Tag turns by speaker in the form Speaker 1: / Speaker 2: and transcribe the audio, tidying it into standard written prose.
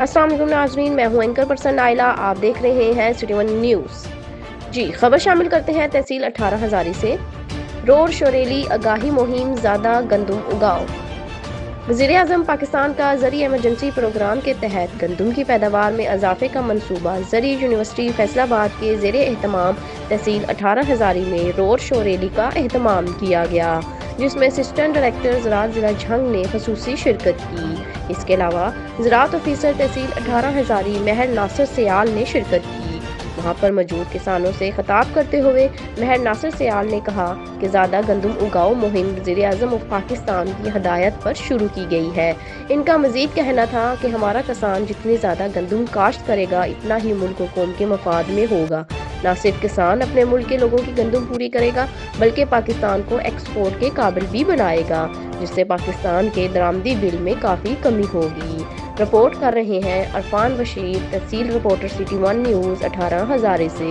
Speaker 1: अस्सलाम वालेकुम नाज़रीन, मैं हूं एंकर पर्सन आयला। आप देख रहे हैं सिटी वन न्यूज़। जी, खबर शामिल करते हैं तहसील 18 हज़ारी से। रोड शोरेली आगाही मुहिम ज़्यादा गंदम उगाओ। वज़ीर-ए-आज़म पाकिस्तान का ज़री एमरजेंसी प्रोग्राम के तहत गंदम की पैदावार में इजाफे का मंसूबा ज़री यूनिवर्सिटी फैसलाबाद के ज़ेरे एहतमाम तहसील 18 हज़ारी में रोड शोरेली का एहतमाम किया गया, जिसमें असिस्टेंट डायरेक्टर ज़राअत ज़िला झंग ने खसूसी शिरकत की। इसके अलावा ज़राअत ऑफिसर तहसील 18 हज़ारी महर नासिर सयाल ने शिरकत की। वहाँ पर मौजूद किसानों से खिताब करते हुए महर नासिर सयाल ने कहा कि ज़्यादा गंदम उगाओ मुहिम वज़ीर-ए-आज़म ऑफ पाकिस्तान की हदायत पर शुरू की गई है। इनका मज़ीद कहना था कि हमारा किसान जितनी ज़्यादा गंदम काश्त करेगा, इतना ही मुल्क और कौम के मफाद में होगा। न सिर्फ किसान अपने मुल्क के लोगों की गंदम पूरी करेगा, बल्कि पाकिस्तान को एक्सपोर्ट के काबिल भी बनाएगा, जिससे पाकिस्तान के दरामदी बिल में काफ़ी कमी होगी। रिपोर्ट कर रहे हैं अरफान बशीर, तहसील रिपोर्टर सिटी वन न्यूज़ 18 हज़ारे से।